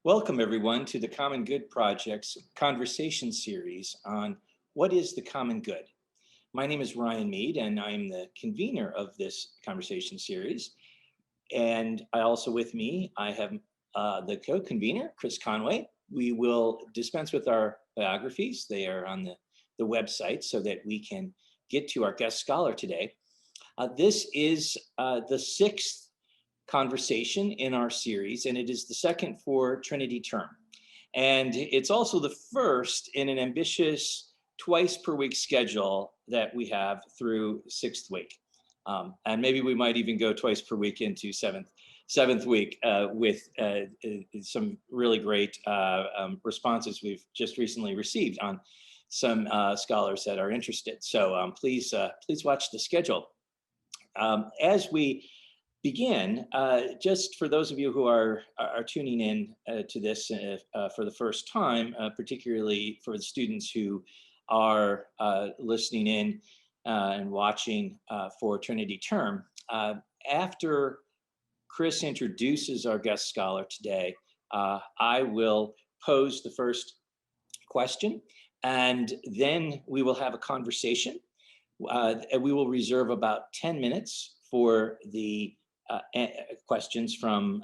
Welcome everyone to the Common Good Project's conversation series on what is the common good. My name is Ryan Mead and I'm the convener of this conversation series. And I also with me, I have the co-convener, Chris Conway. We will dispense with our biographies. They are on the website so that we can get to our guest scholar today. This is the sixth conversation in our series, and it is the second for Trinity term. And it's also the first in an ambitious twice per week schedule that we have through sixth week. And maybe we might even go twice per week into seventh week with some really great responses we've just recently received on some scholars that are interested. So please watch the schedule. As we begin, just for those of you who are tuning in to this for the first time, particularly for the students who are listening in and watching for Trinity term, after Chris introduces our guest scholar today, I will pose the first question, and then we will have a conversation. And we will reserve about 10 minutes for the questions from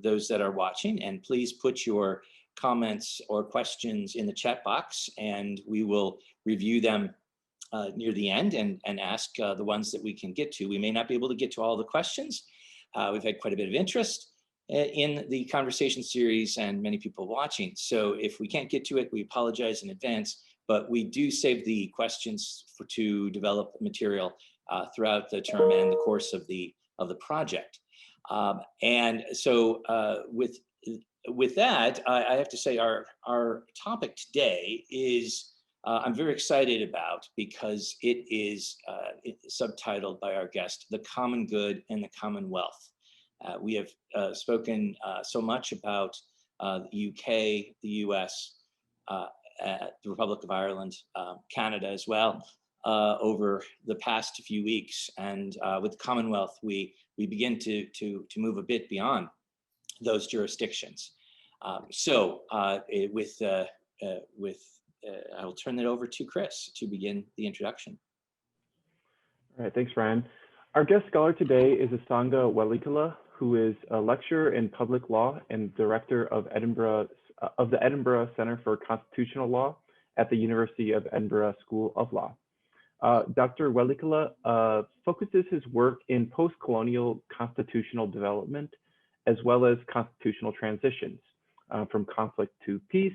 those that are watching, and please put your comments or questions in the chat box and we will review them near the end and ask the ones that we can get to. We may not be able to get to all the questions. We've had quite a bit of interest in the conversation series and many people watching. So if we can't get to it, we apologize in advance, but we do save the questions to develop material throughout the term and the course of the project. And so with that, I have to say our topic today is I'm very excited about, because it is subtitled by our guest, The Common Good and the Commonwealth. We have spoken so much about the UK, the US, the Republic of Ireland, Canada as well, over the past few weeks. And with the Commonwealth, we begin to move a bit beyond those jurisdictions. I will turn it over to Chris to begin the introduction. All right, thanks, Ryan. Our guest scholar today is Asanga Welikala, who is a lecturer in public law and director of the Edinburgh Center for Constitutional Law at the University of Edinburgh School of Law. Dr. Welikala focuses his work in post-colonial constitutional development, as well as constitutional transitions from conflict to peace,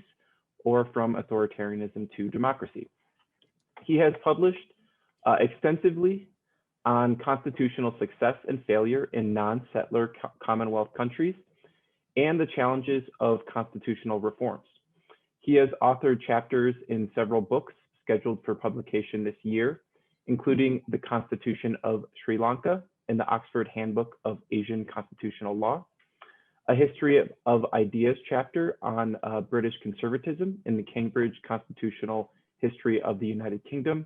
or from authoritarianism to democracy. He has published extensively on constitutional success and failure in non-settler Commonwealth countries and the challenges of constitutional reforms. He has authored chapters in several books scheduled for publication this year, including The Constitution of Sri Lanka and the Oxford Handbook of Asian Constitutional Law, a History of Ideas chapter on British conservatism in the Cambridge Constitutional History of the United Kingdom,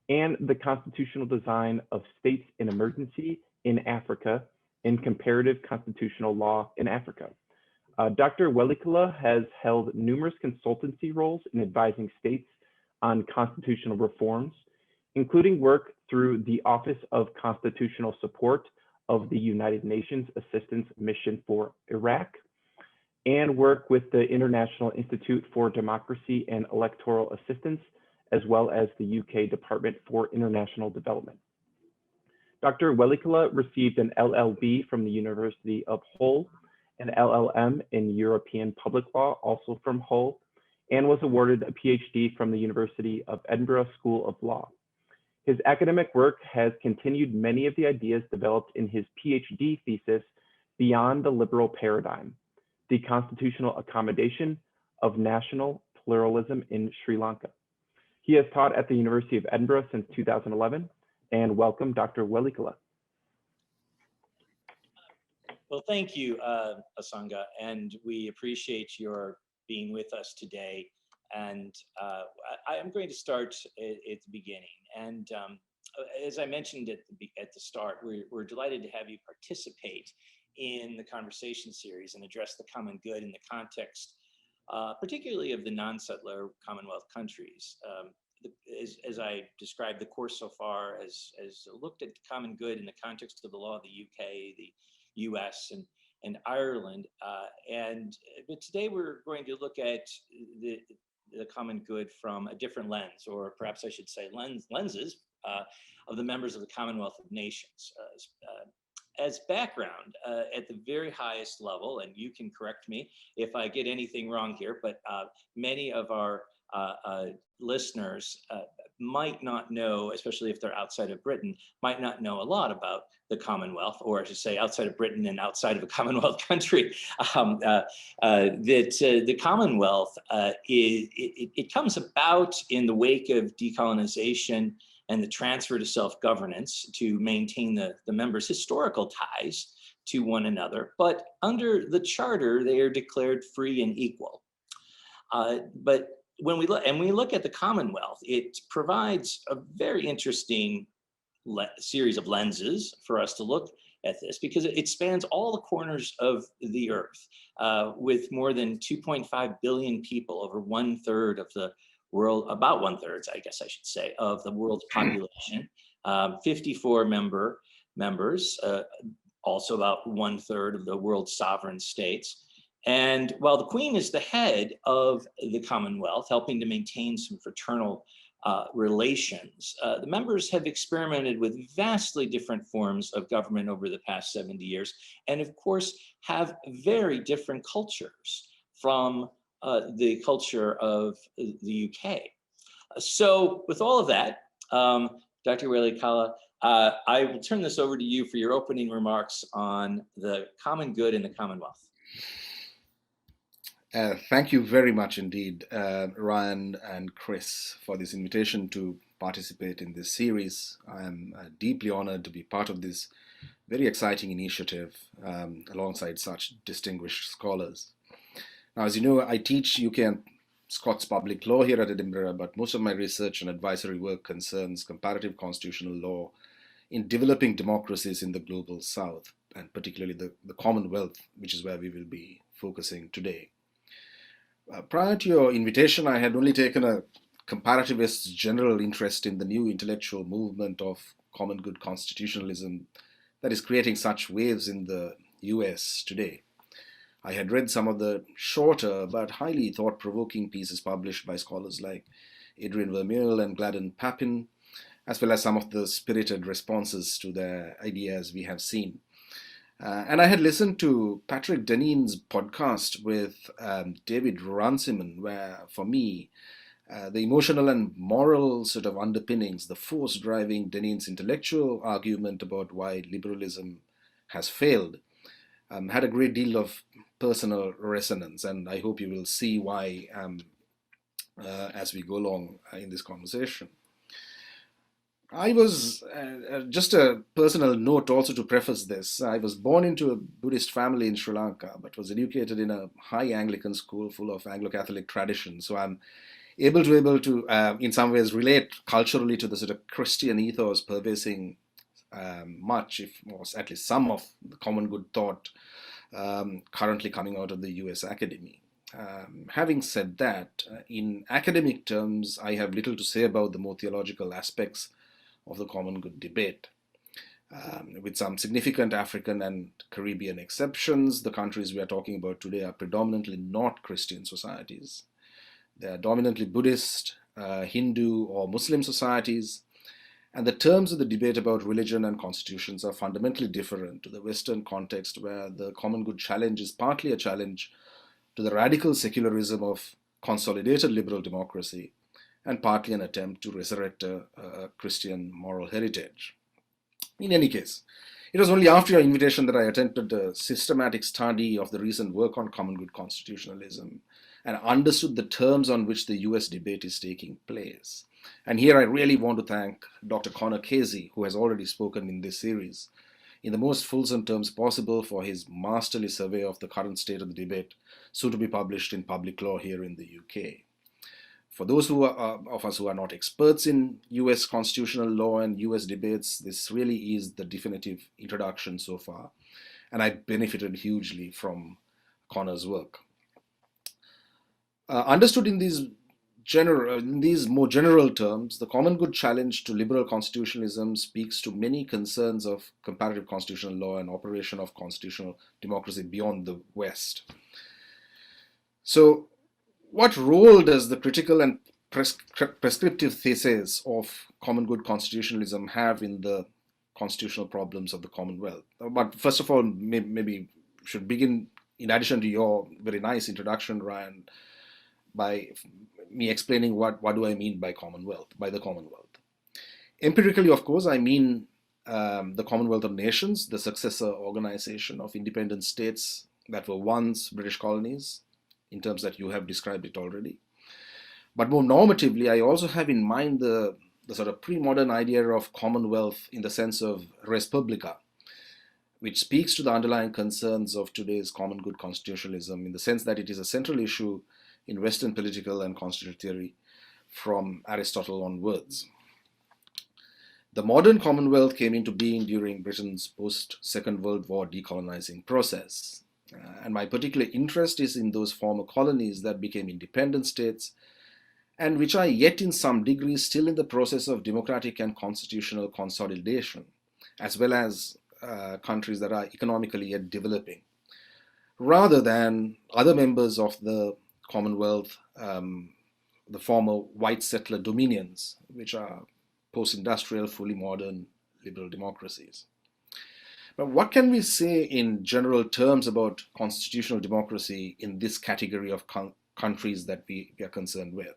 and The Constitutional Design of States in Emergency in Africa and Comparative Constitutional Law in Africa. Dr. Welikala has held numerous consultancy roles in advising states on constitutional reforms, including work through the Office of Constitutional Support of the United Nations Assistance Mission for Iraq, and work with the International Institute for Democracy and Electoral Assistance, as well as the UK Department for International Development. Dr. Welikala received an LLB from the University of Hull, an LLM in European Public Law, also from Hull, and was awarded a PhD from the University of Edinburgh School of Law. His academic work has continued many of the ideas developed in his PhD thesis beyond the liberal paradigm, the constitutional accommodation of national pluralism in Sri Lanka. He has taught at the University of Edinburgh since 2011, and welcome, Dr. Welikala. Well, thank you, Asanga, and we appreciate your being with us today. And I am going to start at the beginning. And as I mentioned at the start, we're delighted to have you participate in the conversation series and address the common good in the context, particularly of the non-settler Commonwealth countries. As I described, the course so far has looked at common good in the context of the law of the UK, the US, and Ireland. But today we're going to look at the common good from a different lens, or perhaps I should say lenses of the members of the Commonwealth of Nations. As background, at the very highest level, and you can correct me if I get anything wrong here, but many of our listeners might not know, especially if they're outside of Britain, might not know a lot about the Commonwealth, or I should say outside of Britain and outside of a Commonwealth country. That the Commonwealth, it comes about in the wake of decolonization and the transfer to self-governance to maintain the members' historical ties to one another. But under the charter, they are declared free and equal. But when we look at the Commonwealth, it provides a very interesting series of lenses for us to look at this, because it spans all the corners of the earth, with more than 2.5 billion people, over 1/3 of the world, about 1/3, I guess I should say, of the world's population, 54 members, also about 1/3 of the world's sovereign states. And while the Queen is the head of the Commonwealth, helping to maintain some fraternal relations, the members have experimented with vastly different forms of government over the past 70 years, and of course have very different cultures from the culture of the UK. So with all of that, Dr. Welikala, I will turn this over to you for your opening remarks on the common good in the Commonwealth. Thank you very much indeed, Ryan and Chris, for this invitation to participate in this series. I am deeply honored to be part of this very exciting initiative alongside such distinguished scholars. Now, as you know, I teach UK and Scots public law here at Edinburgh, but most of my research and advisory work concerns comparative constitutional law in developing democracies in the global south, and particularly the Commonwealth, which is where we will be focusing today. Prior to your invitation, I had only taken a comparativist general interest in the new intellectual movement of common good constitutionalism that is creating such waves in the US today. I had read some of the shorter but highly thought-provoking pieces published by scholars like Adrian Vermeule and Gladden Papin, as well as some of the spirited responses to their ideas we have seen. And I had listened to Patrick Deneen's podcast with David Runciman, where, for me, the emotional and moral sort of underpinnings, the force driving Deneen's intellectual argument about why liberalism has failed, had a great deal of personal resonance, and I hope you will see why as we go along in this conversation. I was, just a personal note also to preface this, I was born into a Buddhist family in Sri Lanka, but was educated in a high Anglican school full of Anglo-Catholic tradition. So I'm able to in some ways, relate culturally to the sort of Christian ethos pervading much, if was at least some of the common good thought currently coming out of the US academy. Having said that, in academic terms, I have little to say about the more theological aspects of the common good debate. With some significant African and Caribbean exceptions, the countries we are talking about today are predominantly not Christian societies. They are dominantly Buddhist, Hindu, or Muslim societies, and the terms of the debate about religion and constitutions are fundamentally different to the Western context, where the common good challenge is partly a challenge to the radical secularism of consolidated liberal democracy, and partly an attempt to resurrect a Christian moral heritage. In any case, it was only after your invitation that I attempted a systematic study of the recent work on common good constitutionalism and understood the terms on which the US debate is taking place. And here I really want to thank Dr. Connor Casey, who has already spoken in this series, in the most fulsome terms possible, for his masterly survey of the current state of the debate, soon to be published in Public Law here in the UK. For those of us who are not experts in US constitutional law and US debates, this really is the definitive introduction so far. and I benefited hugely from Connor's work. Understood in these more general terms, the common good challenge to liberal constitutionalism speaks to many concerns of comparative constitutional law and operation of constitutional democracy beyond the West. So, what role does the critical and prescriptive thesis of common good constitutionalism have in the constitutional problems of the Commonwealth? But first of all, maybe should begin, in addition to your very nice introduction, Ryan, by me explaining what do I mean by the Commonwealth. Empirically, of course, I mean the Commonwealth of Nations, the successor organization of independent states that were once British colonies, in terms that you have described it already. But more normatively, I also have in mind the sort of pre-modern idea of Commonwealth in the sense of res publica, which speaks to the underlying concerns of today's common good constitutionalism in the sense that it is a central issue in Western political and constitutional theory from Aristotle onwards. The modern Commonwealth came into being during Britain's post-Second World War decolonizing process. And my particular interest is in those former colonies that became independent states and which are yet in some degree still in the process of democratic and constitutional consolidation, as well as countries that are economically yet developing, rather than other members of the Commonwealth, the former white settler dominions, which are post-industrial, fully modern liberal democracies. But what can we say in general terms about constitutional democracy in this category of countries that we are concerned with?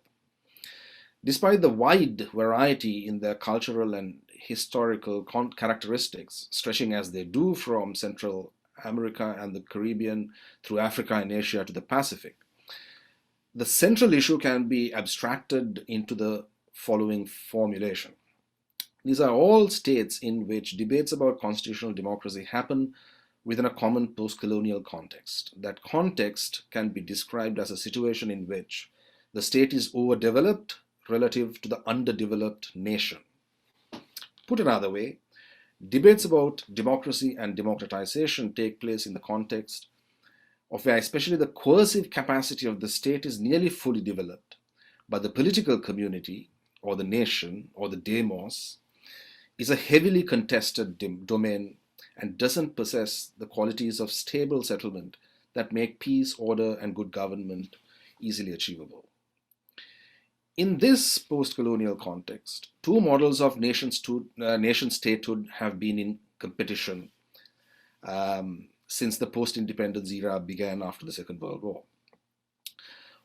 Despite the wide variety in their cultural and historical characteristics, stretching as they do from Central America and the Caribbean through Africa and Asia to the Pacific, the central issue can be abstracted into the following formulation. These are all states in which debates about constitutional democracy happen within a common post-colonial context. That context can be described as a situation in which the state is overdeveloped relative to the underdeveloped nation. Put another way, debates about democracy and democratization take place in the context of where especially the coercive capacity of the state is nearly fully developed, but the political community, or the nation, or the demos, is a heavily contested domain and doesn't possess the qualities of stable settlement that make peace, order, and good government easily achievable. In this post-colonial context, two models of nation-statehood have been in competition since the post-independence era began after the Second World War.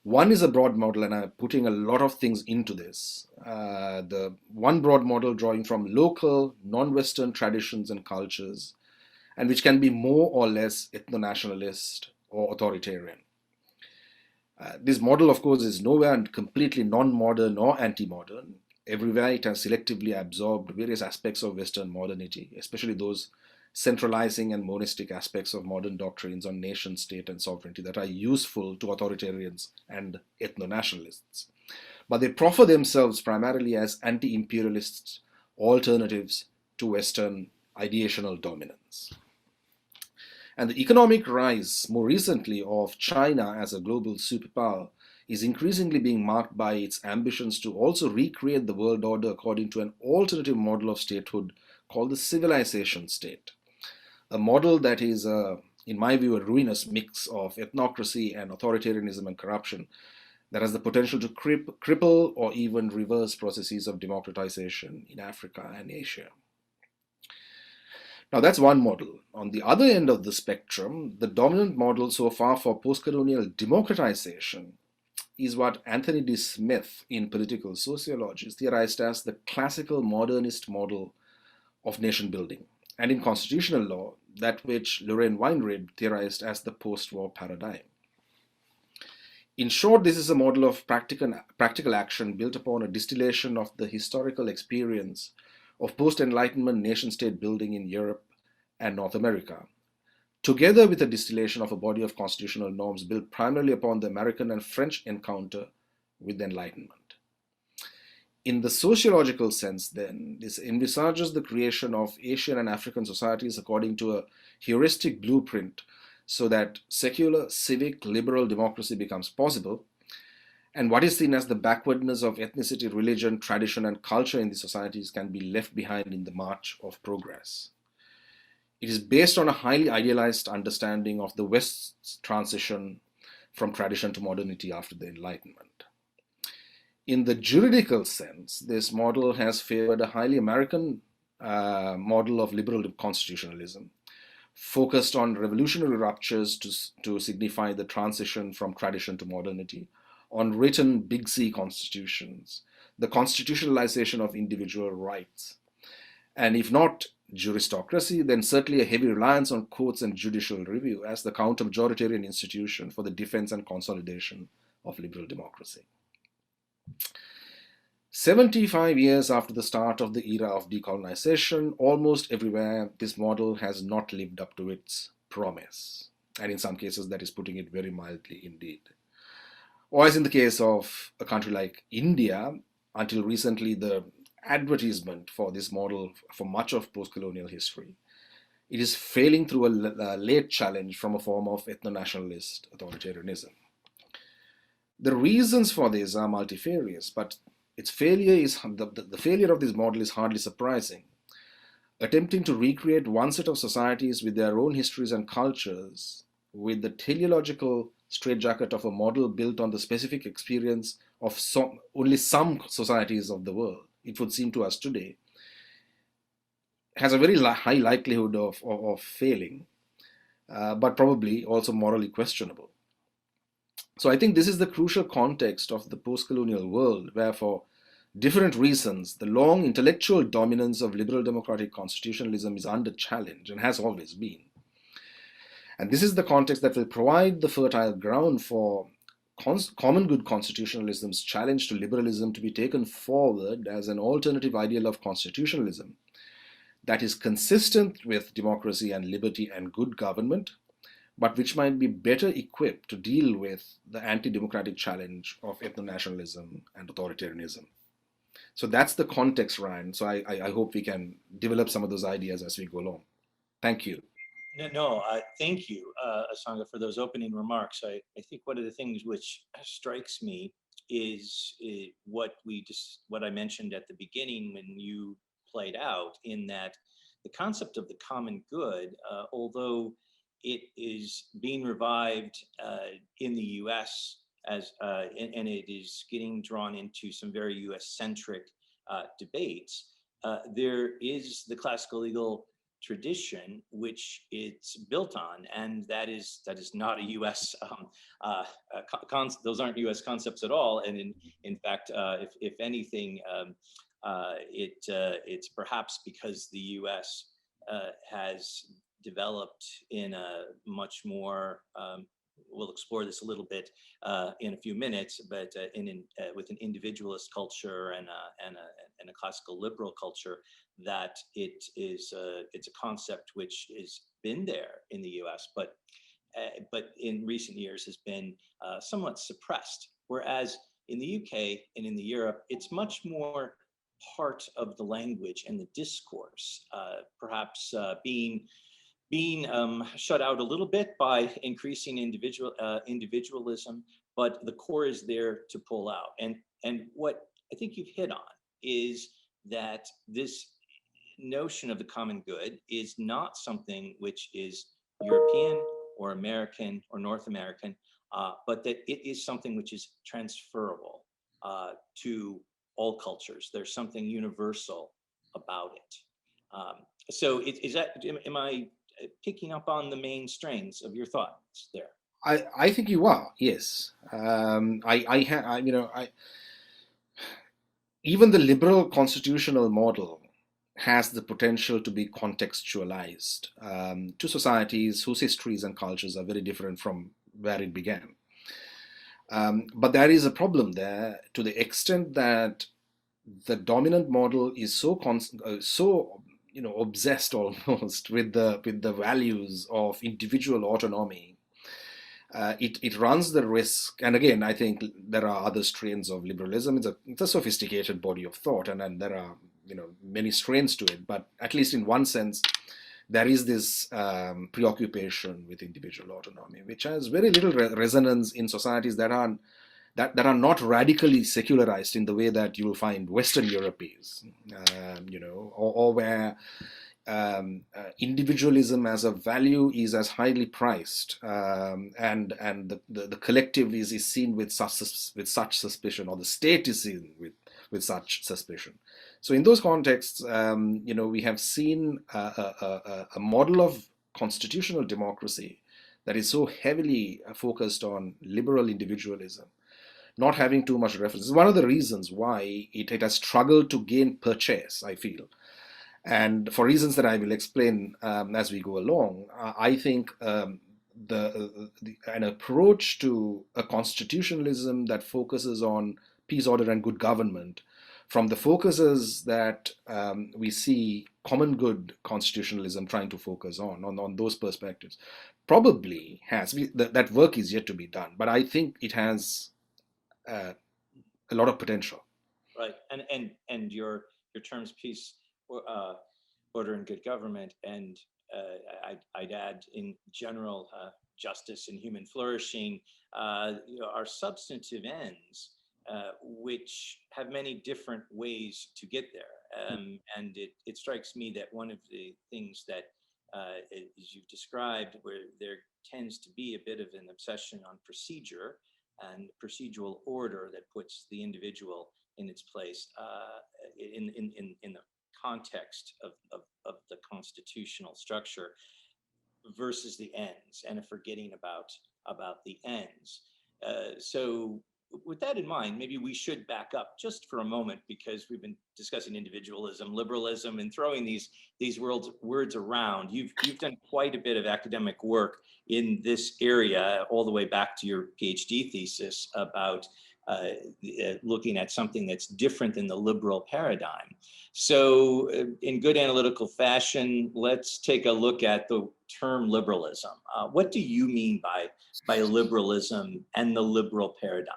One is a broad model, and I'm putting a lot of things into this. The one broad model drawing from local, non-Western traditions and cultures, and which can be more or less ethno-nationalist or authoritarian. This model, of course, is nowhere completely non-modern or anti-modern. Everywhere it has selectively absorbed various aspects of Western modernity, especially those centralizing and monistic aspects of modern doctrines on nation, state, and sovereignty that are useful to authoritarians and ethno-nationalists. But they proffer themselves primarily as anti-imperialist alternatives to Western ideational dominance. And the economic rise, more recently, of China as a global superpower is increasingly being marked by its ambitions to also recreate the world order according to an alternative model of statehood called the civilization state. A model that is, in my view, a ruinous mix of ethnocracy and authoritarianism and corruption that has the potential to cripple or even reverse processes of democratization in Africa and Asia. Now that's one model. On the other end of the spectrum, the dominant model so far for post-colonial democratization is what Anthony D. Smith in political sociology theorized as the classical modernist model of nation building, and in constitutional law, that which Lorraine Weinrib theorized as the post-war paradigm. In short, this is a model of practical action built upon a distillation of the historical experience of post-Enlightenment nation-state building in Europe and North America, together with a distillation of a body of constitutional norms built primarily upon the American and French encounter with the Enlightenment. In the sociological sense, then, this envisages the creation of Asian and African societies according to a heuristic blueprint so that secular, civic, liberal democracy becomes possible, and what is seen as the backwardness of ethnicity, religion, tradition, and culture in these societies can be left behind in the march of progress. It is based on a highly idealized understanding of the West's transition from tradition to modernity after the Enlightenment. In the juridical sense, this model has favored a highly American model of liberal constitutionalism, focused on revolutionary ruptures to signify the transition from tradition to modernity, on written Big C constitutions, the constitutionalization of individual rights, and if not juristocracy, then certainly a heavy reliance on courts and judicial review as the counter-majoritarian institution for the defense and consolidation of liberal democracy. 75 years after the start of the era of decolonization, almost everywhere this model has not lived up to its promise. And in some cases, that is putting it very mildly indeed. Or as in the case of a country like India, until recently the advertisement for this model for much of post-colonial history, it is failing through a late challenge from a form of ethno-nationalist authoritarianism. The reasons for this are multifarious, but its failure is the failure of this model is hardly surprising. Attempting to recreate one set of societies with their own histories and cultures with the teleological straitjacket of a model built on the specific experience of only some societies of the world, it would seem to us today, has a very high likelihood of failing, but probably also morally questionable. So I think this is the crucial context of the post-colonial world, where for different reasons, the long intellectual dominance of liberal democratic constitutionalism is under challenge and has always been. And this is the context that will provide the fertile ground for common good constitutionalism's challenge to liberalism to be taken forward as an alternative ideal of constitutionalism that is consistent with democracy and liberty and good government, but which might be better equipped to deal with the anti-democratic challenge of ethno-nationalism and authoritarianism. So that's the context, Ryan. So I hope we can develop some of those ideas as we go along. Thank you. Thank you, Asanga, for those opening remarks. I think one of the things which strikes me is what I mentioned at the beginning when you played out, in that the concept of the common good, although it is being revived in the US and it is getting drawn into some very US-centric debates, there is the classical legal tradition which it's built on, and that is not a US those aren't US concepts at all. And in fact, if anything, it's perhaps because the US has developed in a much more we'll explore this a little bit in a few minutes, but with an individualist culture and a classical liberal culture, that it's a concept which has been there in the US, but in recent years has been somewhat suppressed. Whereas in the UK and in the Europe, it's much more part of the language and the discourse, perhaps being shut out a little bit by increasing individualism, but the core is there to pull out. And what I think you've hit on is that this notion of the common good is not something which is European or American or North American, but that it is something which is transferable to all cultures. There's something universal about it. So am I picking up on the main strains of your thoughts there? I think you are, yes. Even the liberal constitutional model has the potential to be contextualized to societies whose histories and cultures are very different from where it began. But there is a problem there, to the extent that the dominant model is so obsessed almost with the values of individual autonomy, it runs the risk, and again, I think there are other strains of liberalism. It's a sophisticated body of thought, and there are many strains to it. But at least in one sense, there is this preoccupation with individual autonomy, which has very little resonance in societies that are not radically secularized in the way that you will find Western Europe is, or where individualism as a value is as highly priced, and the collective is seen with such suspicion, or the state is seen with such suspicion. So in those contexts, we have seen a model of constitutional democracy that is so heavily focused on liberal individualism, not having too much reference. It's one of the reasons why it has struggled to gain purchase, I feel. And for reasons that I will explain as we go along, I think an approach to a constitutionalism that focuses on peace, order, and good government, from the focuses that we see common good constitutionalism trying to focus on those perspectives, probably has, that work is yet to be done, but I think it has a lot of potential. Right, and your terms peace, order, and good government, and I'd add in general justice and human flourishing, are substantive ends, which have many different ways to get there. And it strikes me that one of the things that, as you've described, where there tends to be a bit of an obsession on procedure and procedural order that puts the individual in its place in the context of the constitutional structure versus the ends, and a forgetting about the ends. So with that in mind, maybe we should back up just for a moment, because we've been discussing individualism, liberalism, and throwing these words around. You've done quite a bit of academic work in this area, all the way back to your PhD thesis about looking at something that's different than the liberal paradigm. So in good analytical fashion, let's take a look at the term liberalism. What do you mean by liberalism and the liberal paradigm?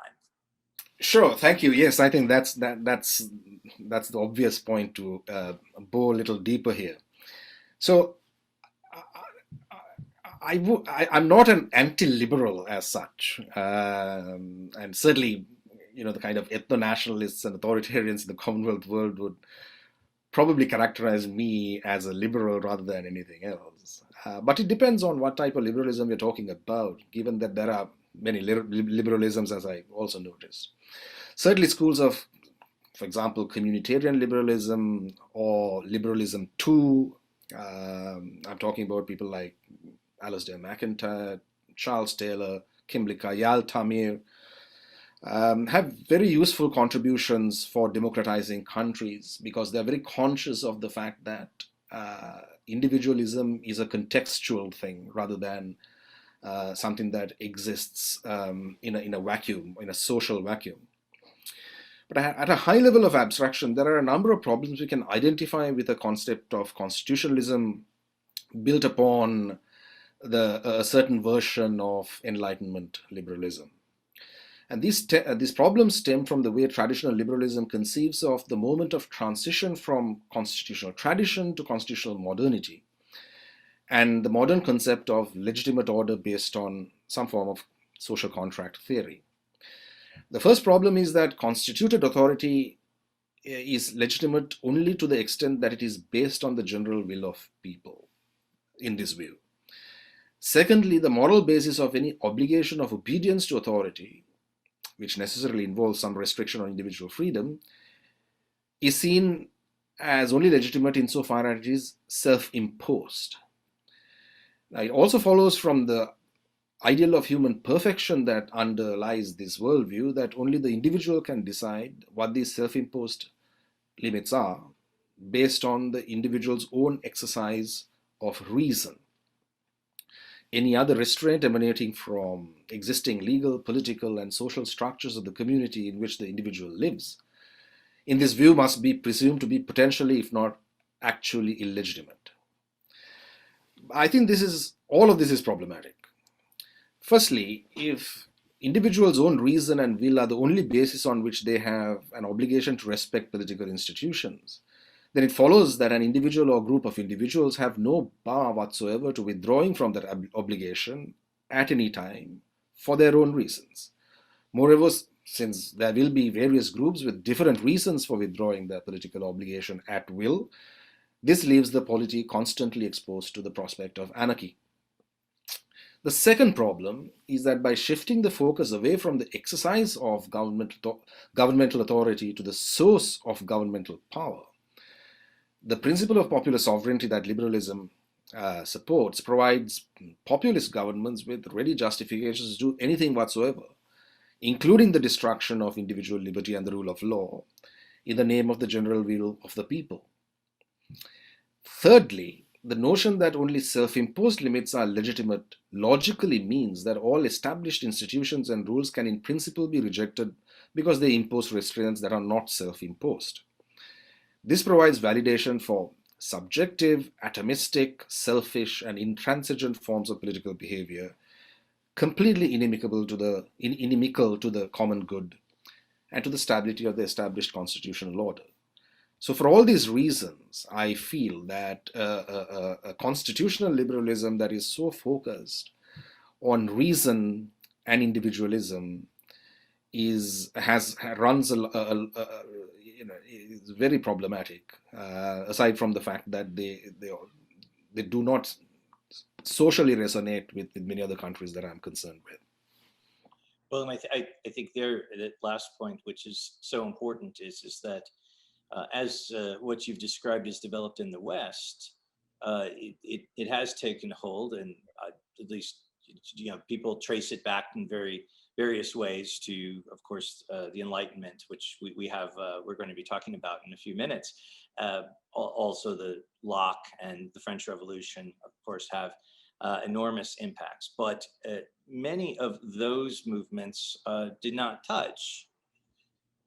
Sure, thank you. Yes, I think that's the obvious point to bore a little deeper here. So I'm not an anti-liberal as such, and certainly, the kind of ethno-nationalists and authoritarians in the Commonwealth world would probably characterize me as a liberal rather than anything else. But it depends on what type of liberalism you're talking about, given that there are many liberalisms, as I also noticed. Certainly schools of, for example, communitarian liberalism or liberalism 2, I'm talking about people like Alasdair MacIntyre, Charles Taylor, Kimlicka, Yal Tamir, have very useful contributions for democratizing countries, because they're very conscious of the fact that individualism is a contextual thing rather than something that exists in a vacuum, in a social vacuum. But at a high level of abstraction, there are a number of problems we can identify with the concept of constitutionalism built upon a certain version of Enlightenment liberalism. And these problems stem from the way traditional liberalism conceives of the moment of transition from constitutional tradition to constitutional modernity, and the modern concept of legitimate order based on some form of social contract theory. The first problem is that constituted authority is legitimate only to the extent that it is based on the general will of people, in this view. Secondly, the moral basis of any obligation of obedience to authority, which necessarily involves some restriction on individual freedom, is seen as only legitimate insofar as it is self-imposed. Now, it also follows from the ideal of human perfection that underlies this worldview that only the individual can decide what these self-imposed limits are based on the individual's own exercise of reason. Any other restraint emanating from existing legal, political, and social structures of the community in which the individual lives, in this view, must be presumed to be potentially, if not actually, illegitimate. I think all of this is problematic. Firstly, if individuals' own reason and will are the only basis on which they have an obligation to respect political institutions, then it follows that an individual or group of individuals have no bar whatsoever to withdrawing from that obligation at any time for their own reasons. Moreover, since there will be various groups with different reasons for withdrawing their political obligation at will, this leaves the polity constantly exposed to the prospect of anarchy. The second problem is that by shifting the focus away from the exercise of governmental authority to the source of governmental power, the principle of popular sovereignty that liberalism supports provides populist governments with ready justifications to do anything whatsoever, including the destruction of individual liberty and the rule of law, in the name of the general will of the people. Thirdly, the notion that only self-imposed limits are legitimate logically means that all established institutions and rules can in principle be rejected because they impose restraints that are not self-imposed. This provides validation for subjective, atomistic, selfish, and intransigent forms of political behavior, completely inimical to the common good and to the stability of the established constitutional order. So for all these reasons, I feel that a constitutional liberalism that is so focused on reason and individualism is very problematic. Aside from the fact that they do not socially resonate with many other countries that I'm concerned with. Well, and I think that last point, which is so important, is that as what you've described is developed in the West, it has taken hold, and at least people trace it back in various ways to, of course, the Enlightenment, which we're going to be talking about in a few minutes. Also, the Locke and the French Revolution, of course, have enormous impacts. But many of those movements did not touch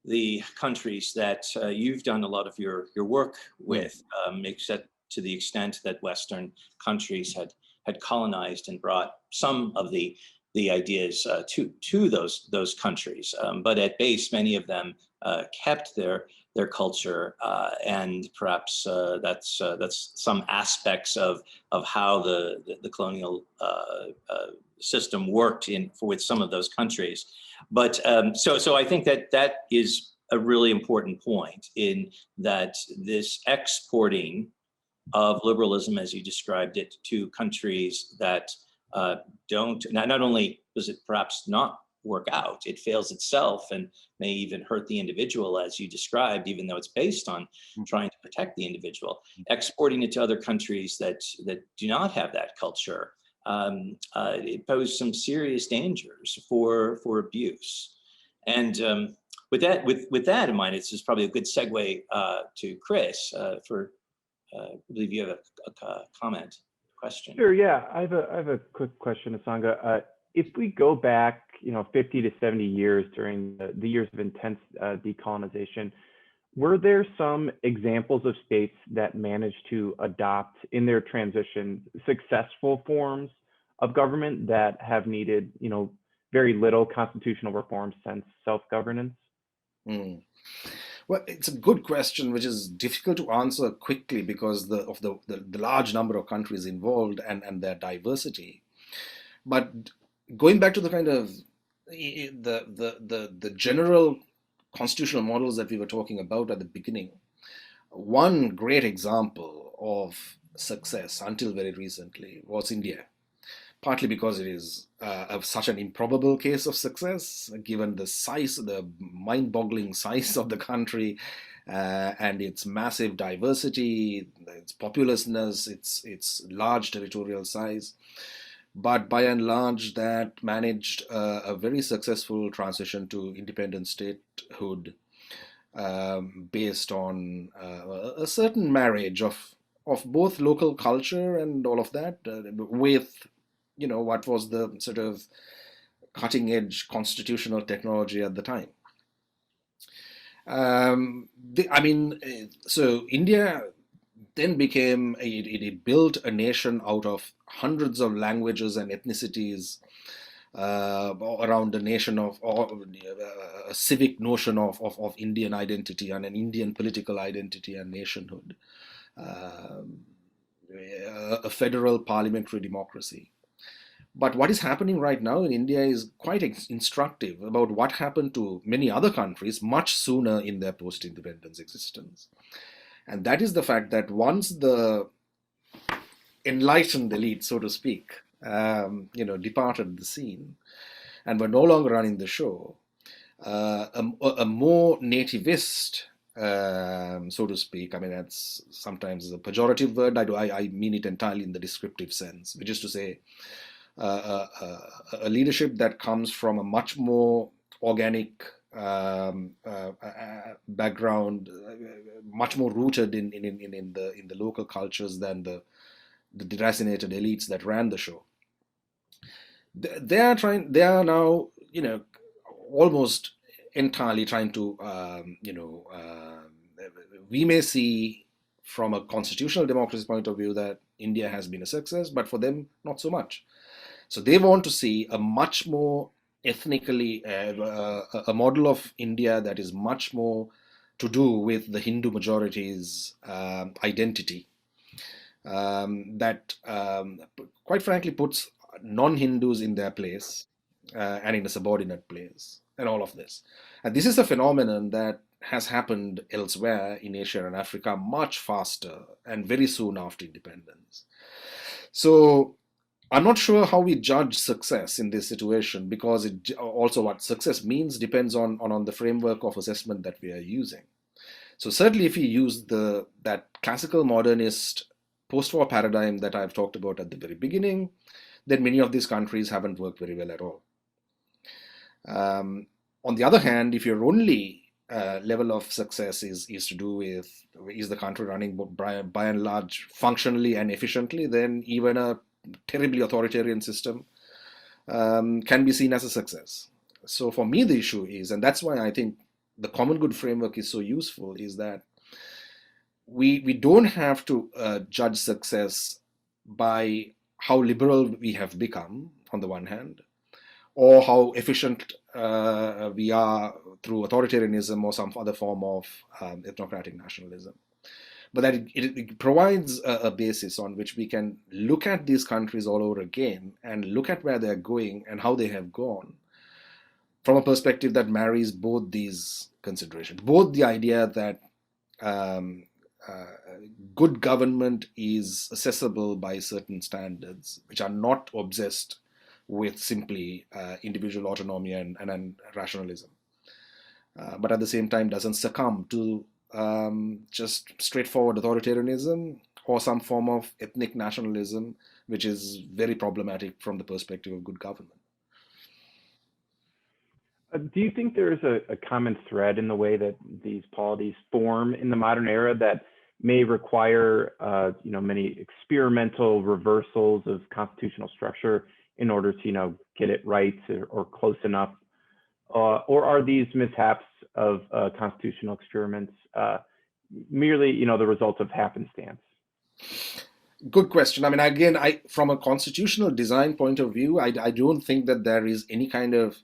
the countries that you've done a lot of your work with, except to the extent that Western countries had colonized and brought some of the ideas to those countries. But at base, many of them kept their culture, and perhaps that's some aspects of how the colonial system worked with some of those countries. But so I think that is a really important point, in that this exporting of liberalism, as you described it, to countries that don't, not only does it perhaps not work out, it fails itself and may even hurt the individual, as you described, even though it's based on trying to protect the individual. Exporting it to other countries that do not have that culture, it poses some serious dangers for abuse. And with that in mind, it's just probably a good segue to Chris I believe you have a comment, question. Sure. Yeah, I have a quick question, Asanga. If we go back, 50 to 70 years during the years of intense decolonization, were there some examples of states that managed to adopt in their transition successful forms of government that have needed, very little constitutional reform since self-governance? Well, it's a good question, which is difficult to answer quickly because of the large number of countries involved and their diversity. But going back to the kind of the general constitutional models that we were talking about at the beginning, one great example of success until very recently was India. Partly because it is such an improbable case of success, given the size, the mind-boggling size of the country, and its massive diversity, its populousness, its large territorial size. But by and large, that managed a very successful transition to independent statehood based on a certain marriage of both local culture and all of that with what was the sort of cutting edge constitutional technology at the time. So India then became, it built a nation out of hundreds of languages and ethnicities around the nation of, or a civic notion of Indian identity and an Indian political identity and nationhood, a federal parliamentary democracy. But what is happening right now in India is quite instructive about what happened to many other countries much sooner in their post-independence existence. And that is the fact that once the enlightened elite, so to speak, departed the scene and were no longer running the show, a more nativist, so to speak, I mean, that's sometimes a pejorative word. I mean it entirely in the descriptive sense, which is to say, a leadership that comes from a much more organic background, much more rooted in the local cultures than the deracinated elites that ran the show. They are now, almost entirely trying to, we may see from a constitutional democracy point of view that India has been a success, but for them, not so much. So they want to see a much more ethnically, a model of India that is much more to do with the Hindu majority's identity, that quite frankly puts non-Hindus in their place and in a subordinate place, and all of this. And this is a phenomenon that has happened elsewhere in Asia and Africa much faster and very soon after independence. So I'm not sure how we judge success in this situation, because it also what success means depends on the framework of assessment that we are using. So certainly if you use that classical modernist post-war paradigm that I've talked about at the very beginning, then many of these countries haven't worked very well at all. On the other hand, if your only level of success is to do with, is the country running by and large functionally and efficiently, then even a terribly authoritarian system can be seen as a success. So for me, the issue is, and that's why I think the common good framework is so useful, is that we don't have to judge success by how liberal we have become on the one hand, or how efficient we are through authoritarianism or some other form of ethnocratic nationalism. But that it provides a basis on which we can look at these countries all over again and look at where they're going and how they have gone from a perspective that marries both these considerations. Both the idea that good government is accessible by certain standards, which are not obsessed with simply individual autonomy and rationalism, but at the same time doesn't succumb to just straightforward authoritarianism or some form of ethnic nationalism, which is very problematic from the perspective of good government. Do you think there is a common thread in the way that these polities form in the modern era that may require many experimental reversals of constitutional structure in order to get it right or close enough? Or are these mishaps of constitutional experiments merely the result of happenstance? Good question. I mean, again, from a constitutional design point of view, I don't think that there is any kind of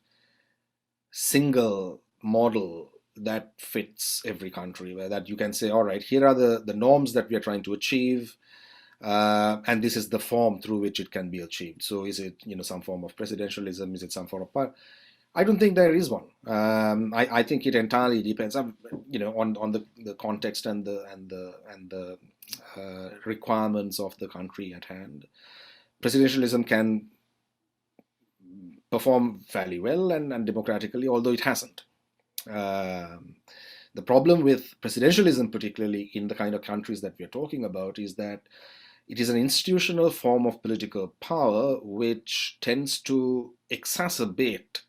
single model that fits every country, where that you can say, all right, here are the norms that we are trying to achieve, and this is the form through which it can be achieved. So is it some form of presidentialism? Is it some form of I don't think there is one. I think it entirely depends, on the context and the requirements of the country at hand. Presidentialism can perform fairly well and democratically, although it hasn't. The problem with presidentialism, particularly in the kind of countries that we are talking about, is that it is an institutional form of political power which tends to exacerbate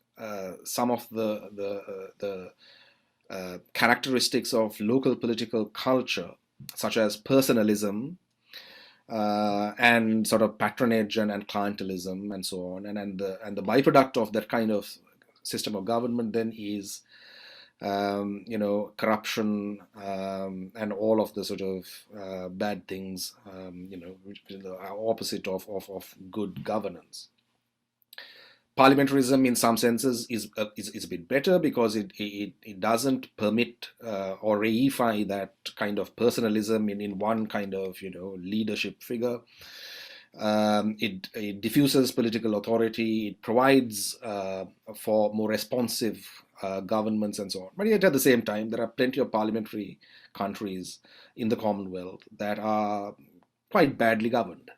some of the characteristics of local political culture, such as personalism and sort of patronage and clientelism and so on. And the byproduct of that kind of system of government then is corruption and all of the sort of bad things, which is the opposite of good governance. Parliamentarism, in some senses, is a bit better because it doesn't permit or reify that kind of personalism in one kind of leadership figure. It diffuses political authority. It provides for more responsive governments and so on. But yet at the same time, there are plenty of parliamentary countries in the Commonwealth that are quite badly governed.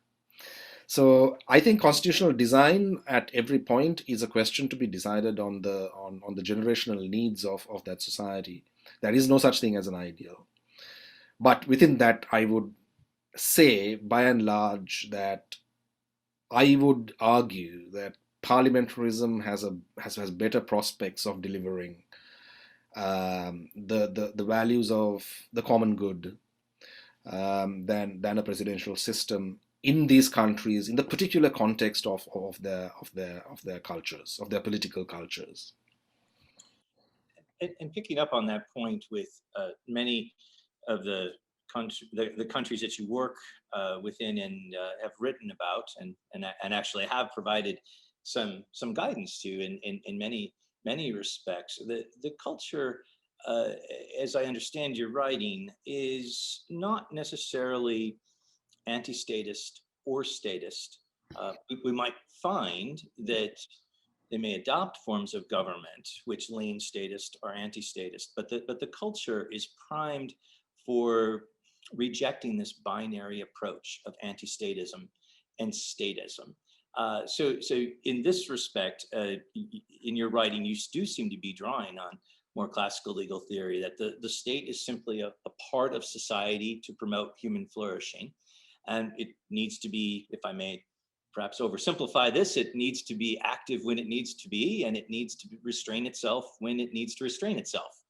So I think constitutional design at every point is a question to be decided on the generational needs of that society. There is no such thing as an ideal. But within that, I would say, by and large, that I would argue that parliamentarism has better prospects of delivering the values of the common good than a presidential system in these countries, in the particular context of their cultures, of their political cultures. And picking up on that point, with many of the countries that you work within and have written about, and actually have provided some guidance to in many respects, the culture, as I understand your writing, is not necessarily anti-statist or statist. We might find that they may adopt forms of government which lean statist or anti-statist, but the culture is primed for rejecting this binary approach of anti-statism and statism. So in this respect, in your writing, you do seem to be drawing on more classical legal theory that the state is simply a part of society to promote human flourishing. And it needs to be, if I may perhaps oversimplify this, it needs to be active when it needs to be, and it needs to restrain itself when it needs to restrain itself,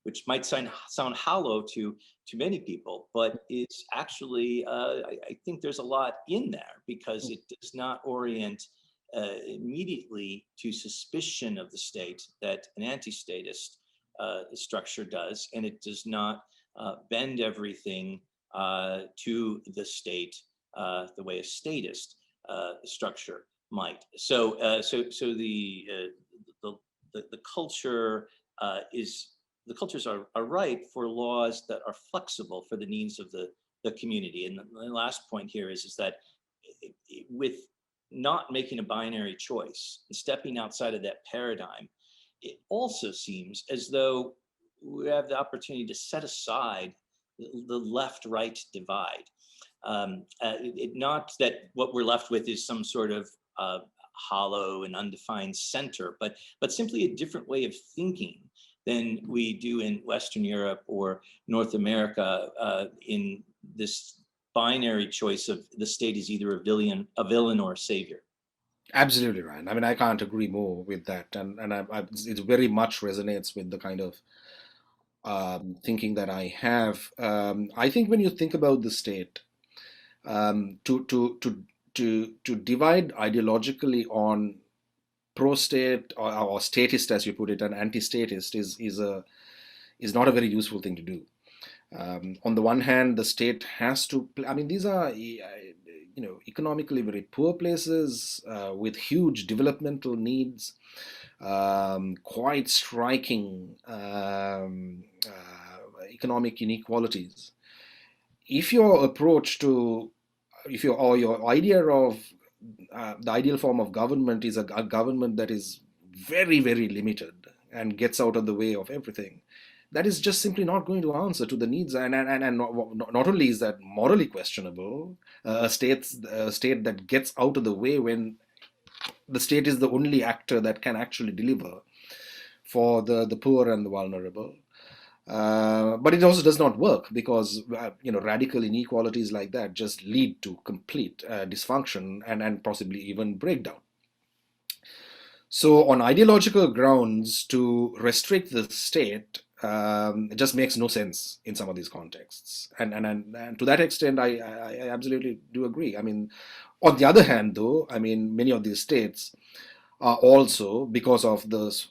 which might sound hollow to many people, but it's actually, I think there's a lot in there, because it does not orient immediately to suspicion of the state that an anti-statist structure does, and it does not bend everything to the state the way a statist structure might. So the culture is. The cultures are right for laws that are flexible for the needs of the community. And the last point here is that with not making a binary choice and stepping outside of that paradigm, it also seems as though we have the opportunity to set aside the left-right divide. Not that what we're left with is some sort of hollow and undefined center, but simply a different way of thinking than we do in Western Europe or North America, in this binary choice of the state is either a villain or a savior. Absolutely, Ryan. I mean, I can't agree more with that, and it very much resonates with the kind of thinking that I have. I think when you think about the state, to divide ideologically on pro-state or statist, as you put it, and anti-statist is not a very useful thing to do. On the one hand, the state has to. I mean, these are economically very poor places with huge developmental needs, quite striking economic inequalities. If your approach to, or your idea of the ideal form of government is a government that is very, very limited and gets out of the way of everything, that is just simply not going to answer to the needs. And not only is that morally questionable, a state that gets out of the way when the state is the only actor that can actually deliver for the poor and the vulnerable. But it also does not work, because radical inequalities like that just lead to complete dysfunction and possibly even breakdown. So on ideological grounds, to restrict the state it just makes no sense in some of these contexts. And to that extent, I absolutely do agree. I mean, on the other hand, though, I mean, many of these states are also, because of those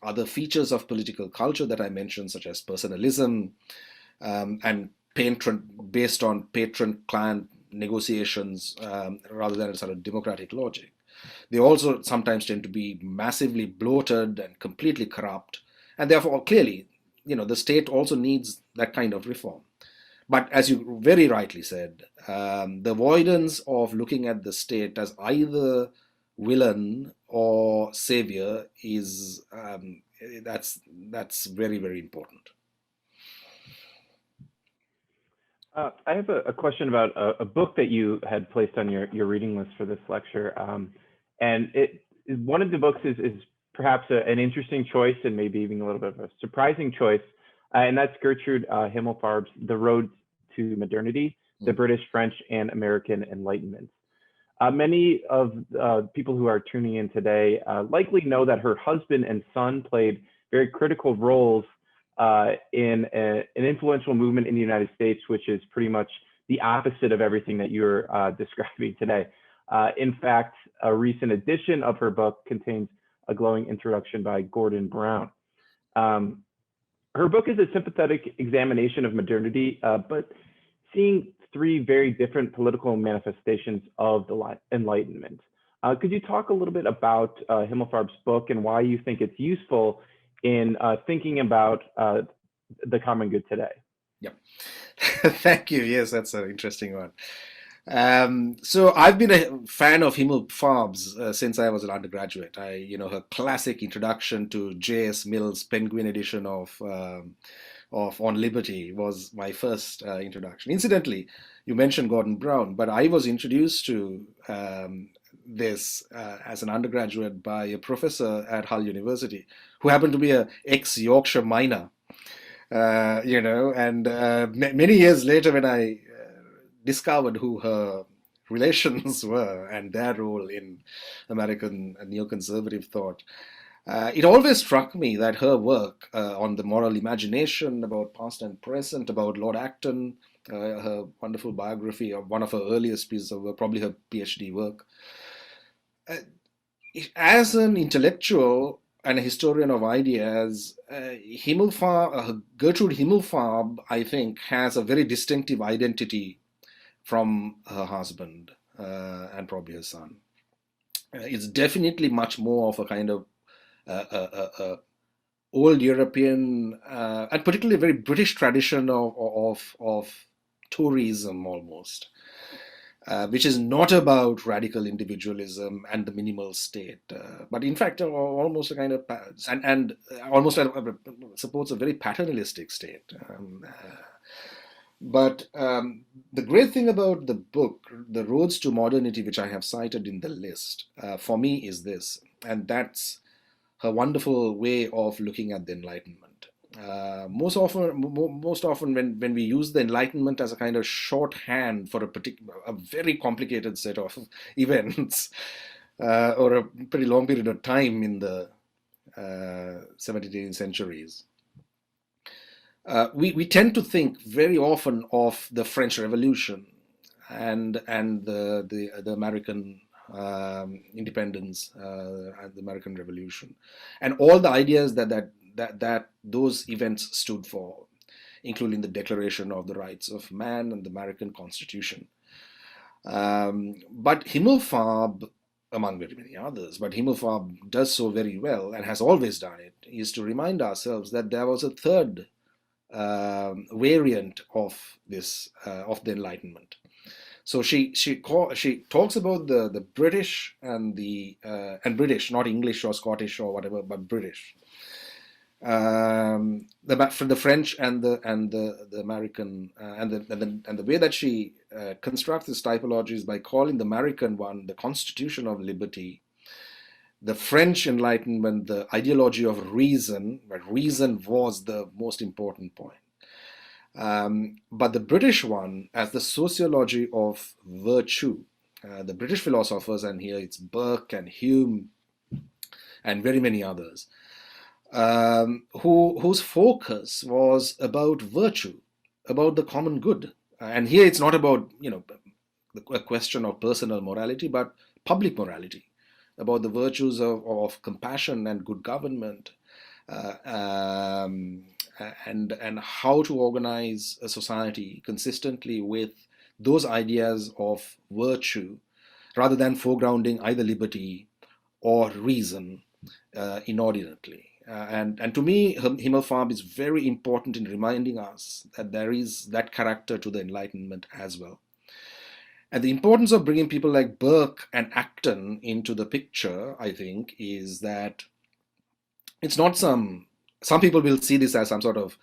other features of political culture that I mentioned, such as personalism and based on patron-client negotiations rather than a sort of democratic logic, They also sometimes tend to be massively bloated and completely corrupt. And therefore, clearly, the state also needs that kind of reform. But as you very rightly said, the avoidance of looking at the state as either villain or savior is that's very, very important. I have a question about a book that you had placed on your reading list for this lecture. And one of the books is perhaps an interesting choice and maybe even a little bit of a surprising choice. And that's Gertrude Himmelfarb's The Road to Modernity, the British, French, and American Enlightenment. Many of people who are tuning in today likely know that her husband and son played very critical roles in an influential movement in the United States, which is pretty much the opposite of everything that you're describing today. In fact, a recent edition of her book contains a glowing introduction by Gordon Brown. Her book is a sympathetic examination of modernity, but seeing three very different political manifestations of the Enlightenment. Could you talk a little bit about Himmelfarb's book and why you think it's useful in thinking about the common good today? Yep. Thank you. Yes, that's an interesting one. So I've been a fan of Himmelfarb's since I was an undergraduate. Her classic introduction to J.S. Mill's Penguin edition of On Liberty was my first introduction. Incidentally, you mentioned Gordon Brown, but I was introduced to this as an undergraduate by a professor at Hull University who happened to be an ex-Yorkshire miner. And many years later when I discovered who her relations were and their role in American neoconservative thought, it always struck me that her work on the moral imagination, about past and present, about Lord Acton, her wonderful biography of one of her earliest pieces of work, probably her PhD work, as an intellectual and a historian of ideas, Gertrude Himmelfarb, I think, has a very distinctive identity from her husband and probably her son. It's definitely much more of a kind of old European and particularly a very British tradition of Toryism almost, which is not about radical individualism and the minimal state, but in fact almost a kind of and almost supports a very paternalistic state. But the great thing about the book, The Roads to Modernity, which I have cited in the list, for me is this, and that's her wonderful way of looking at the Enlightenment. Most often when we use the Enlightenment as a kind of shorthand for a very complicated set of events or a pretty long period of time in the 17th, 18th centuries, we tend to think very often of the French Revolution and the American independence and the American Revolution, and all the ideas that those events stood for, including the Declaration of the Rights of Man and the American Constitution. But Himmelfarb, among very many others, but Himmelfarb does so very well and has always done it, is to remind ourselves that there was a third variant of this of the Enlightenment. So she talks about the British and British, not English or Scottish or whatever, but British. The French and the American and the way that she constructs this typology is by calling the American one the Constitution of Liberty, the French Enlightenment the ideology of reason, but reason was the most important point. But the British one as the sociology of virtue. The British philosophers, and here it's Burke and Hume and very many others, whose focus was about virtue, about the common good. And here it's not about a question of personal morality, but public morality, about the virtues of compassion and good government, and how to organize a society consistently with those ideas of virtue rather than foregrounding either liberty or reason inordinately. And to me, Himmelfarb is very important in reminding us that there is that character to the Enlightenment as well. And the importance of bringing people like Burke and Acton into the picture, I think, is that it's not some people will see this as some sort of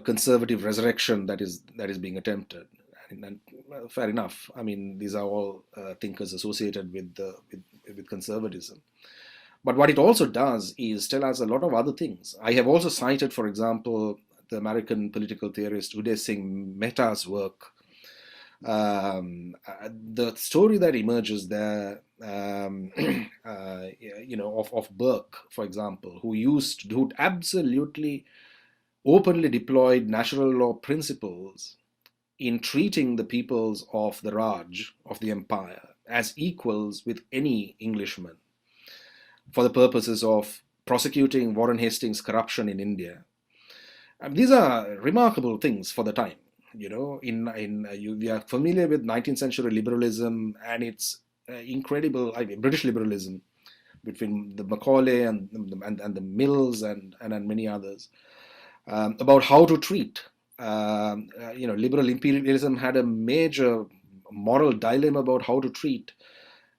conservative resurrection that is being attempted. And well, fair enough. I mean, these are all thinkers associated with conservatism. But what it also does is tell us a lot of other things. I have also cited, for example, the American political theorist Uday Singh Mehta's work. The story that emerges there, of Burke, for example, who absolutely openly deployed natural law principles in treating the peoples of the Raj, of the empire, as equals with any Englishman for the purposes of prosecuting Warren Hastings' corruption in India. These are remarkable things for the time. We are familiar with 19th century liberalism and its incredible, British liberalism between the Macaulay and the Mills and many others, about how to treat. Liberal imperialism had a major moral dilemma about how to treat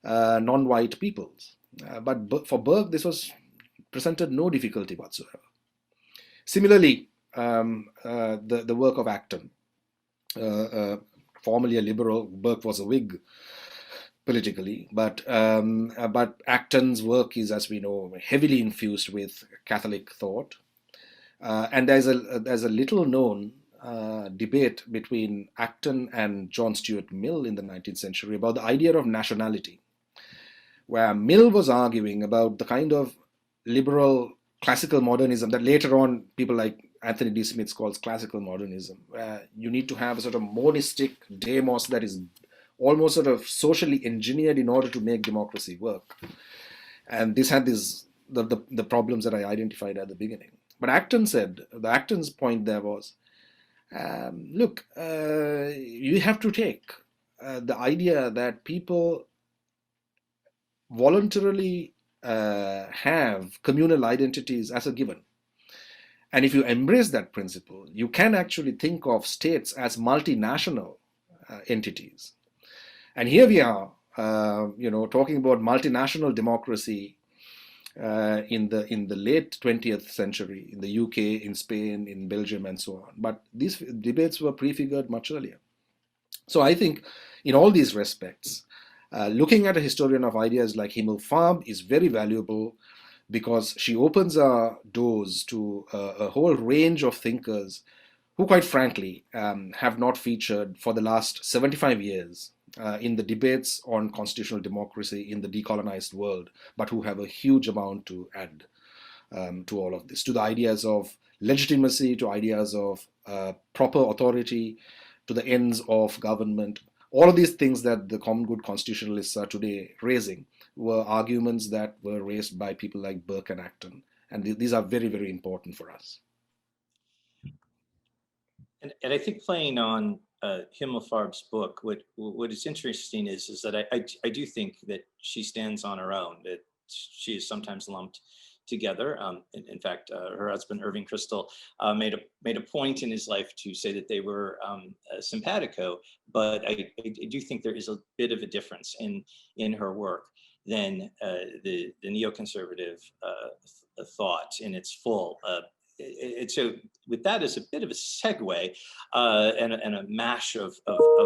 non-white peoples. But for Burke, this presented no difficulty whatsoever. Similarly, the work of Acton, formerly a liberal, Burke was a Whig politically, but Acton's work is, as we know, heavily infused with Catholic thought. And there's a little known debate between Acton and John Stuart Mill in the 19th century about the idea of nationality, where Mill was arguing about the kind of liberal classical modernism that later on people like Anthony D. Smith calls classical modernism, where you need to have a sort of monistic demos that is almost sort of socially engineered in order to make democracy work. And this had the problems that I identified at the beginning. But Acton's point there was, look, you have to take the idea that people voluntarily have communal identities as a given. And if you embrace that principle, you can actually think of states as multinational entities. And here we are, talking about multinational democracy in the late 20th century, in the UK, in Spain, in Belgium, and so on. But these debates were prefigured much earlier. So I think in all these respects, looking at a historian of ideas like Himmelfarb is very valuable, because she opens our doors to a whole range of thinkers who, quite frankly, have not featured for the last 75 years in the debates on constitutional democracy in the decolonized world, but who have a huge amount to add to all of this, to the ideas of legitimacy, to ideas of proper authority, to the ends of government. All of these things that the common good constitutionalists are today raising were arguments that were raised by people like Burke and Acton. And these are very, very important for us. And I think playing on Himmelfarb's book, what is interesting is that I do think that she stands on her own, that she is sometimes lumped together. In fact, her husband, Irving Kristol, made a point in his life to say that they were simpatico, but I do think there is a bit of a difference in her work than the neoconservative thought in its full. So with that as a bit of a segue and a mash of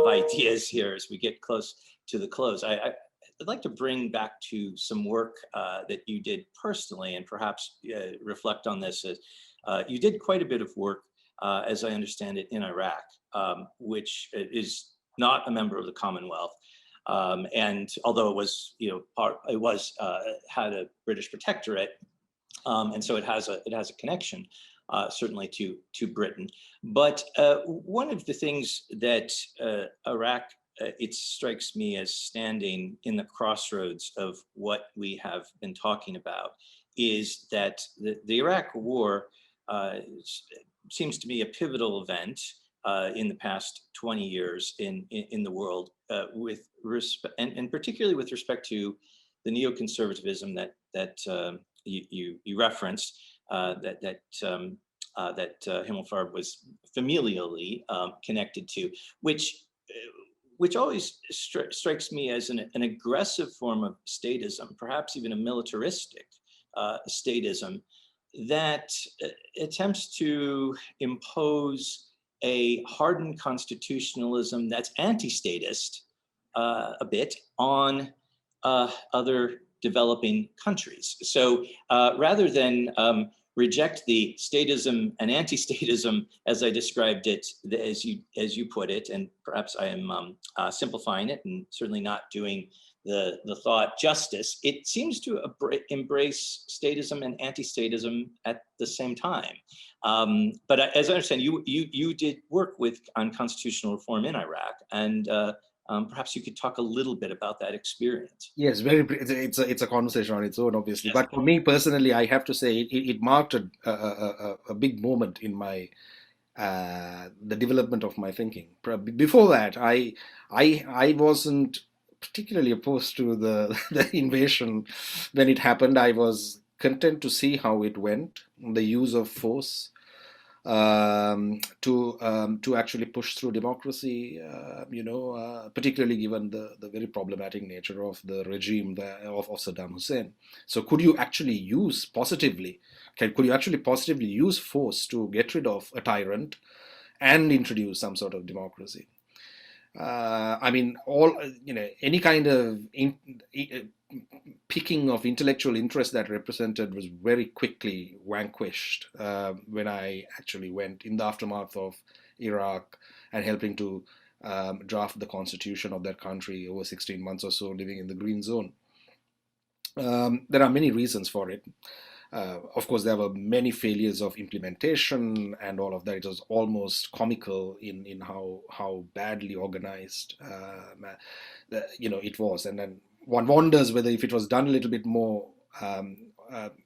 ideas here as we get close to the close, I'd like to bring back to some work that you did personally, and perhaps reflect on this. As you did quite a bit of work, as I understand it, in Iraq, which is not a member of the Commonwealth. And although it was, had a British protectorate, and so it has a connection, certainly to Britain. But one of the things that Iraq, it strikes me as standing in the crossroads of what we have been talking about, is that the Iraq War seems to be a pivotal event in the past 20 years in the world with respect, and particularly with respect to the neoconservatism that you referenced, that Himmelfarb was familially connected to, which always strikes me as an aggressive form of statism, perhaps even a militaristic statism, that attempts to impose a hardened constitutionalism that's anti-statist a bit on other developing countries. So rather than reject the statism and anti-statism as I described it, as you put it, and perhaps I am simplifying it and certainly not doing the thought justice, it seems to embrace statism and anti-statism at the same time. But as I understand, you did work on constitutional reform in Iraq, and perhaps you could talk a little bit about that experience. Yes, it's a conversation on its own, obviously. Yes. But for me personally, I have to say it marked a big moment in my the development of my thinking. Before that, I wasn't particularly opposed to the invasion when it happened. I was content to see how it went, the use of force to actually push through democracy, particularly given the very problematic nature of the regime of Saddam Hussein. So could you actually use positively, could you actually positively use force to get rid of a tyrant and introduce some sort of democracy? Any kind of picking of intellectual interest that represented was very quickly vanquished when I actually went in the aftermath of Iraq and helping to draft the constitution of that country over 16 months or so living in the green zone. There are many reasons for it. Of course, there were many failures of implementation and all of that. It was almost comical in how badly organized it was. And then one wonders whether if it was done a little bit more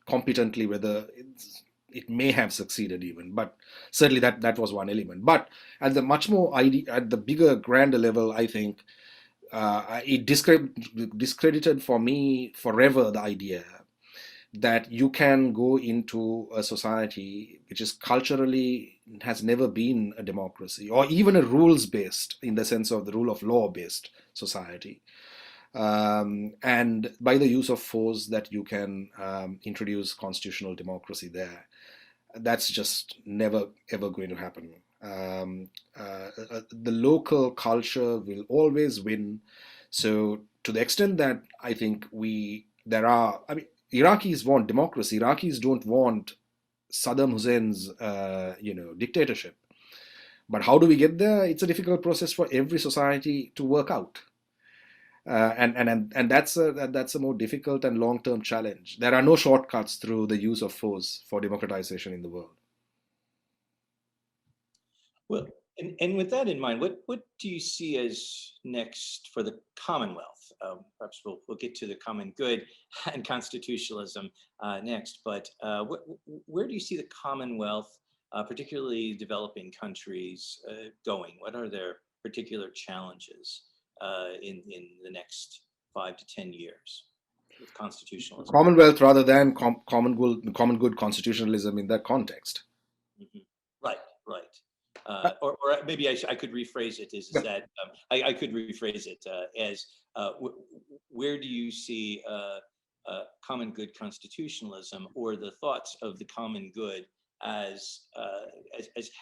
competently, whether it may have succeeded even. But certainly that was one element. But at the much more at the bigger, grander level, I think it discredited for me forever the idea that you can go into a society which is culturally has never been a democracy or even a rules-based, in the sense of the rule of law-based society. And by the use of force that you can introduce constitutional democracy there. That's just never ever going to happen. The local culture will always win. So to the extent that I think Iraqis want democracy. Iraqis don't want Saddam Hussein's, dictatorship. But how do we get there? It's a difficult process for every society to work out, and that's a more difficult and long-term challenge. There are no shortcuts through the use of force for democratization in the world. Well, and with that in mind, what do you see as next for the Commonwealth? Perhaps we'll get to the common good and constitutionalism next, but where do you see the Commonwealth, particularly developing countries, going? What are their particular challenges in the next 5 to 10 years with constitutionalism? Commonwealth rather than common good constitutionalism in that context. Mm-hmm. Right. Or maybe I could rephrase it I could rephrase it as where do you see common good constitutionalism or the thoughts of the common good as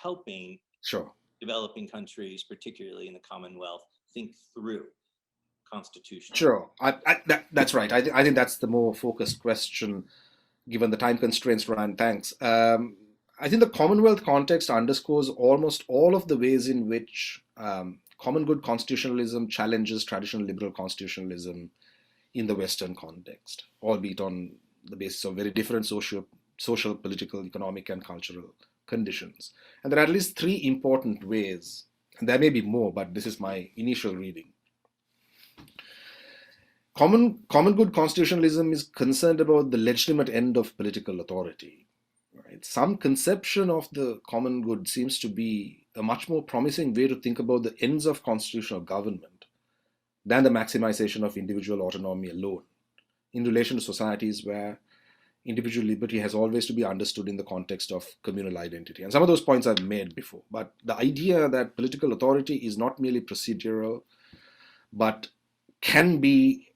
helping developing countries, particularly in the Commonwealth, think through constitution? Sure, that's right. I think that's the more focused question, given the time constraints, Ryan. Thanks. I think the Commonwealth context underscores almost all of the ways in which common good constitutionalism challenges traditional liberal constitutionalism in the Western context, albeit on the basis of very different social, political, economic, and cultural conditions. And there are at least 3 important ways, and there may be more, but this is my initial reading. Common good constitutionalism is concerned about the legitimate end of political authority. Right? Some conception of the common good seems to be a much more promising way to think about the ends of constitutional government than the maximization of individual autonomy alone in relation to societies where individual liberty has always to be understood in the context of communal identity. And some of those points I've made before. But the idea that political authority is not merely procedural, but can be,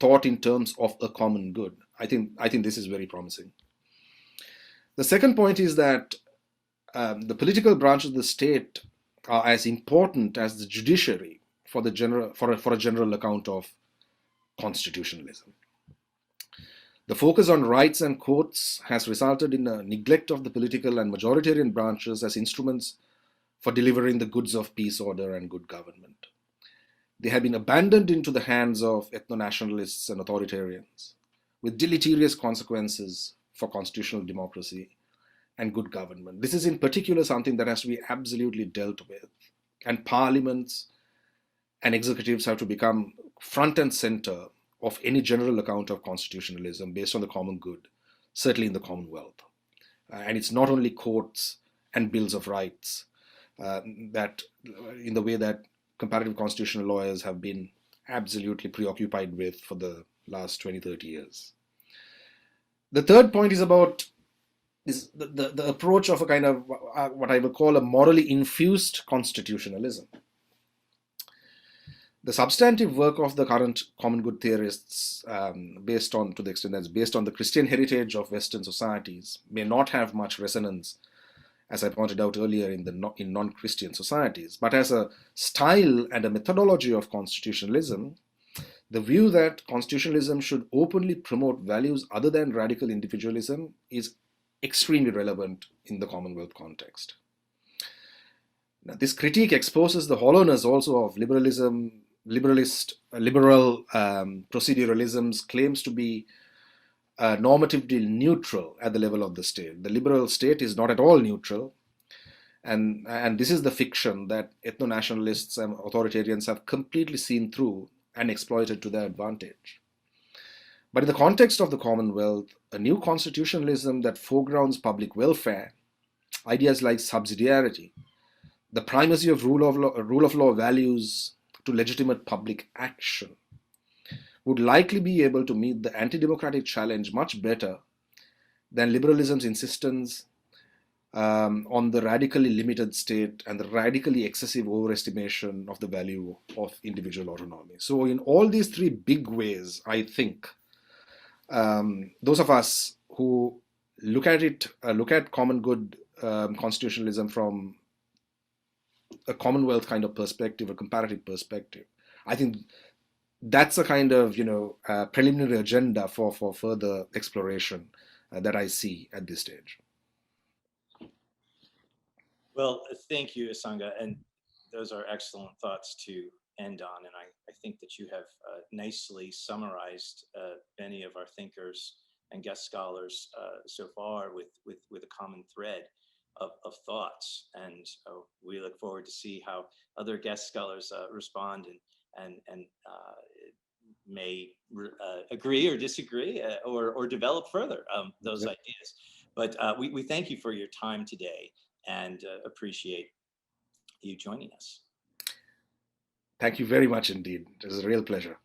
thought in terms of a common good. I think this is very promising. The second point is that the political branch of the state are as important as the judiciary for a general account of constitutionalism. The focus on rights and courts has resulted in a neglect of the political and majoritarian branches as instruments for delivering the goods of peace, order, and good government. They have been abandoned into the hands of ethno-nationalists and authoritarians, with deleterious consequences for constitutional democracy and good government. This is in particular something that has to be absolutely dealt with, and parliaments and executives have to become front and center of any general account of constitutionalism based on the common good, certainly in the Commonwealth. And it's not only courts and bills of rights that, in the way that comparative constitutional lawyers have been absolutely preoccupied with for the last 20, 30 years. The third point is about the approach of a kind of what I would call a morally infused constitutionalism. The substantive work of the current common good theorists, to the extent that's based on the Christian heritage of Western societies, may not have much resonance, as I pointed out earlier, in non-Christian societies. But as a style and a methodology of constitutionalism, the view that constitutionalism should openly promote values other than radical individualism is extremely relevant in the Commonwealth context. Now, this critique exposes the hollowness also of liberal proceduralism's claims to be normatively neutral at the level of the state. The liberal state is not at all neutral, and this is the fiction that ethno-nationalists and authoritarians have completely seen through and exploited to their advantage. But in the context of the Commonwealth, a new constitutionalism that foregrounds public welfare, ideas like subsidiarity, the primacy of rule of law values to legitimate public action, would likely be able to meet the anti-democratic challenge much better than liberalism's insistence on the radically limited state and the radically excessive overestimation of the value of individual autonomy. So in all these three big ways, I think those of us who look at common good constitutionalism from a Commonwealth kind of perspective, a comparative perspective, I think that's a kind of preliminary agenda for further exploration that I see at this stage. Well, thank you, Asanga, and those are excellent thoughts to end on, and I think that you have nicely summarized many of our thinkers and guest scholars so far with a common thread of thoughts, and we look forward to see how other guest scholars respond and may agree or disagree or develop further those ideas. But we thank you for your time today and appreciate you joining us. Thank you very much indeed. It was a real pleasure.